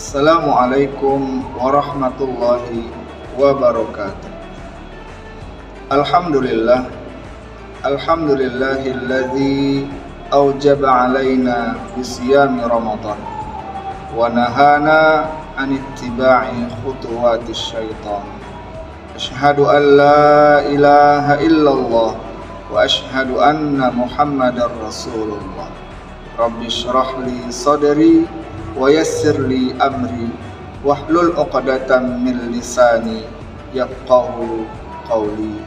Assalamualaikum warahmatullahi wabarakatuh. Alhamdulillah, alhamdulillahilladzi aujaba alaina bisiyami Ramadan wa nahana an ittiba'i khutuwatis syaitan. Asyhadu an la ilaha illallah wa asyhadu anna Muhammadar Rasulullah. Rabbi shrah li sadri wa yassir li amri wahlul 'uqdatam min lisani yafqahu qawli.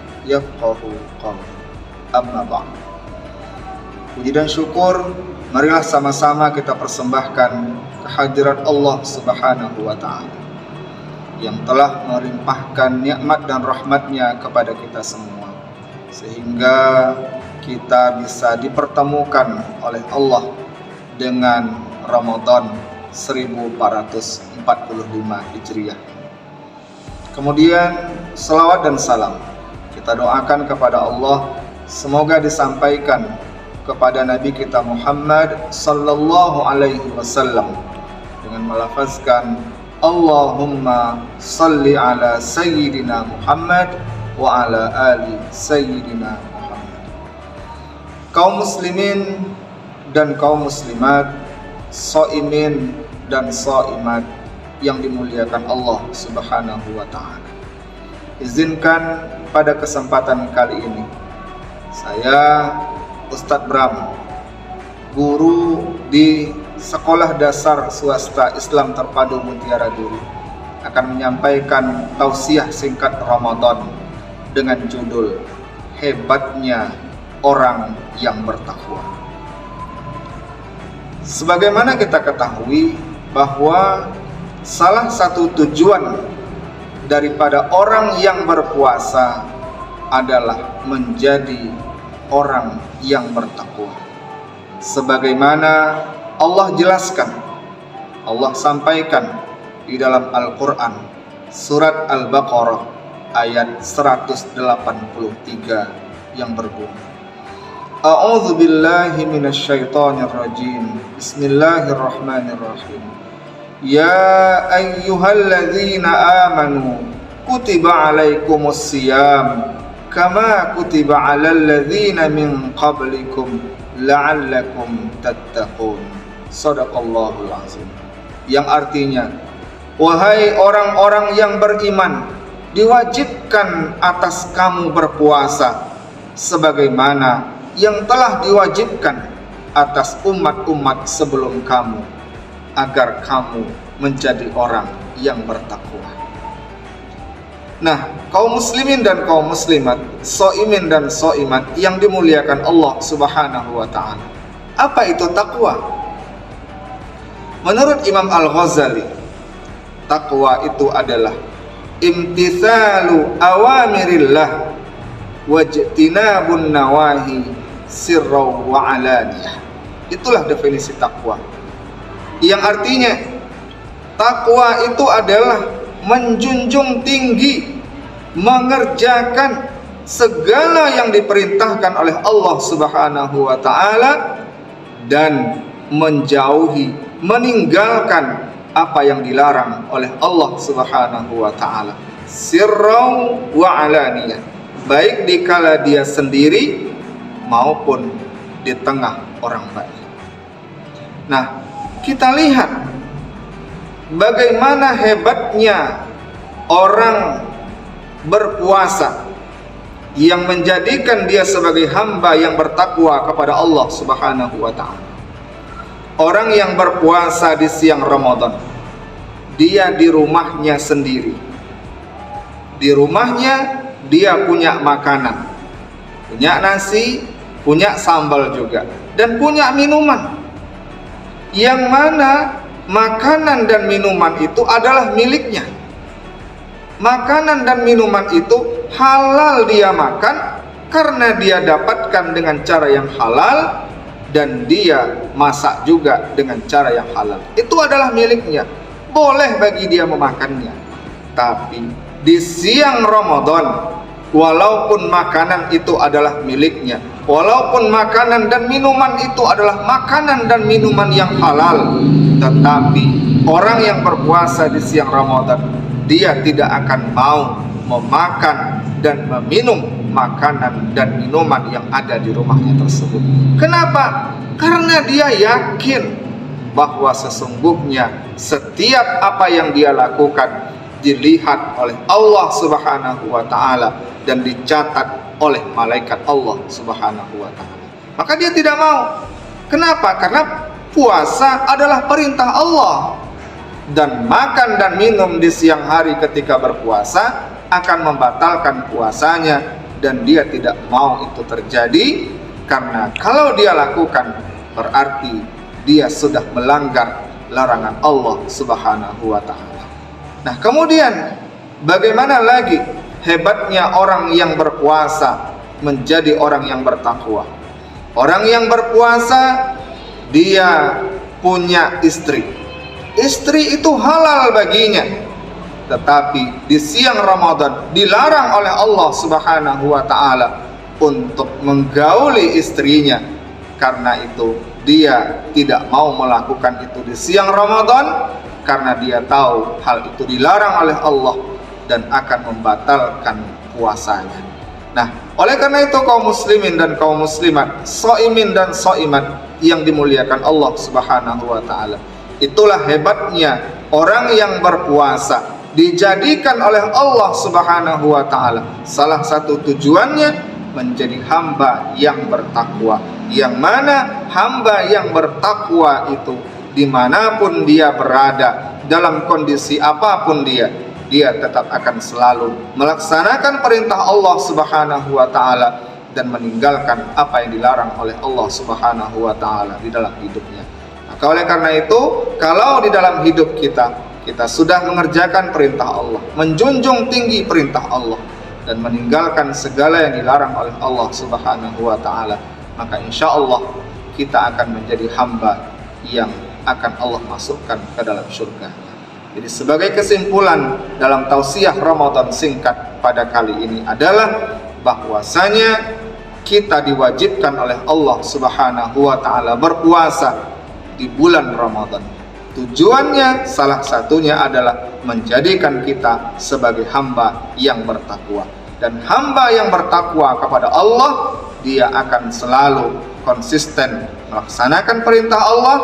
Amma ba'd. Puji dan syukur marilah sama-sama kita persembahkan kehadirat Allah Subhanahu wa ta'ala yang telah melimpahkan nikmat dan rahmatnya kepada kita semua, sehingga kita bisa dipertemukan oleh Allah dengan Ramadan 1445 Hijriah. Kemudian selawat dan salam kita doakan kepada Allah, semoga disampaikan kepada Nabi kita Muhammad sallallahu alaihi wasallam dengan melafazkan Allahumma salli ala sayyidina Muhammad wa ala ali sayyidina Muhammad. Kaum muslimin dan kaum muslimat, shaimin dan shaimat yang dimuliakan Allah Subhanahu wa ta'ala, izinkan pada kesempatan kali ini saya Ustadz Bram, guru di Sekolah Dasar Swasta Islam Terpadu Mutiara Duri, akan menyampaikan tausiah singkat Ramadan dengan judul Hebatnya Orang yang Bertakwa. Sebagaimana kita ketahui bahwa salah satu tujuan daripada orang yang berpuasa adalah menjadi orang yang bertakwa. Sebagaimana Allah jelaskan, Allah sampaikan di dalam Al-Quran surat Al-Baqarah ayat 183 yang berbunyi, A'udzu billahi minasyaitonir rajim. Bismillahirrahmanirrahim. Ya ayyuhalladzina amanu kutiba alaikumus siyam kama kutiba alal ladzina min qablikum la'allakum tattaqun. Shadaqallahul azim. Yang artinya, wahai orang-orang yang beriman, diwajibkan atas kamu berpuasa sebagaimana yang telah diwajibkan atas umat-umat sebelum kamu, agar kamu menjadi orang yang bertakwa. Nah, kaum muslimin dan kaum muslimat, shaimin dan shaimat yang dimuliakan Allah Subhanahu wa ta'ala, apa itu takwa? Menurut Imam Al-Ghazali, takwa itu adalah imtithalu awamirillah wajtinabun nawahi sirraw wa alaniyah. Itulah definisi takwa, yang artinya takwa itu adalah menjunjung tinggi, mengerjakan segala yang diperintahkan oleh Allah Subhanahu wa ta'ala dan menjauhi, meninggalkan apa yang dilarang oleh Allah Subhanahu wa ta'ala, sirraw wa alaniyah, baik dikala dia sendiri maupun di tengah orang banyak. Nah, kita lihat bagaimana hebatnya orang berpuasa yang menjadikan dia sebagai hamba yang bertakwa kepada Allah Subhanahu wa ta'ala. Orang yang berpuasa di siang Ramadan, dia di rumahnya sendiri. Di rumahnya dia punya makanan, punya nasi, punya sambal juga, dan punya minuman, yang mana makanan dan minuman itu adalah miliknya. Makanan dan minuman itu halal dia makan karena dia dapatkan dengan cara yang halal, dan dia masak juga dengan cara yang halal. Itu adalah miliknya, boleh bagi dia memakannya. Tapi di siang Ramadan, walaupun makanan itu adalah miliknya, walaupun makanan dan minuman itu adalah makanan dan minuman yang halal, tetapi orang yang berpuasa di siang Ramadan, dia tidak akan mau memakan dan meminum makanan dan minuman yang ada di rumahnya tersebut. Kenapa? Karena dia yakin bahwa sesungguhnya setiap apa yang dia lakukan dilihat oleh Allah Subhanahu wa taala dan dicatat oleh malaikat Allah Subhanahu wa taala. Maka dia tidak mau. Kenapa? Karena puasa adalah perintah Allah. Dan makan dan minum di siang hari ketika berpuasa akan membatalkan puasanya, dan dia tidak mau itu terjadi, karena kalau dia lakukan berarti dia sudah melanggar larangan Allah Subhanahu wa taala. Nah, kemudian bagaimana lagi hebatnya orang yang berpuasa menjadi orang yang bertakwa? Orang yang berpuasa dia punya istri. Istri itu halal baginya, tetapi di siang Ramadan dilarang oleh Allah Subhanahu wa taala untuk menggauli istrinya. Karena itu dia tidak mau melakukan itu di siang Ramadan, karena dia tahu hal itu dilarang oleh Allah dan akan membatalkan puasanya. Nah, oleh karena itu kaum muslimin dan kaum muslimat, shaimin dan shaimat yang dimuliakan Allah Subhanahu wa taala, itulah hebatnya orang yang berpuasa, dijadikan oleh Allah Subhanahu wa taala salah satu tujuannya menjadi hamba yang bertakwa. Yang mana hamba yang bertakwa itu dimanapun dia berada, dalam kondisi apapun dia tetap akan selalu melaksanakan perintah Allah Subhanahu wa taala dan meninggalkan apa yang dilarang oleh Allah Subhanahu wa taala di dalam hidupnya. Maka oleh karena itu, kalau di dalam hidup kita sudah mengerjakan perintah Allah, menjunjung tinggi perintah Allah, dan meninggalkan segala yang dilarang oleh Allah Subhanahu wa taala, maka insya Allah kita akan menjadi hamba yang akan Allah masukkan ke dalam surga. Jadi sebagai kesimpulan dalam tausiah Ramadan singkat pada kali ini adalah bahwasanya kita diwajibkan oleh Allah Subhanahu wa taala berpuasa di bulan Ramadan. Tujuannya salah satunya adalah menjadikan kita sebagai hamba yang bertakwa. Dan hamba yang bertakwa kepada Allah, dia akan selalu konsisten melaksanakan perintah Allah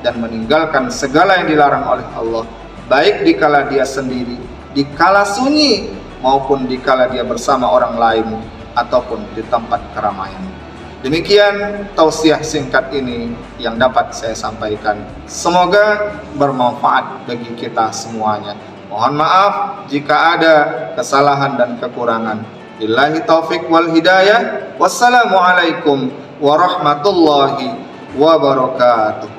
dan meninggalkan segala yang dilarang oleh Allah, baik dikala dia sendiri, dikala sunyi, maupun dikala dia bersama orang lain ataupun di tempat keramaian. Demikian tausiah singkat ini yang dapat saya sampaikan. Semoga bermanfaat bagi kita semuanya. Mohon maaf jika ada kesalahan dan kekurangan. Billahi taufik wal hidayah. Wassalamualaikum warahmatullahi wabarakatuh.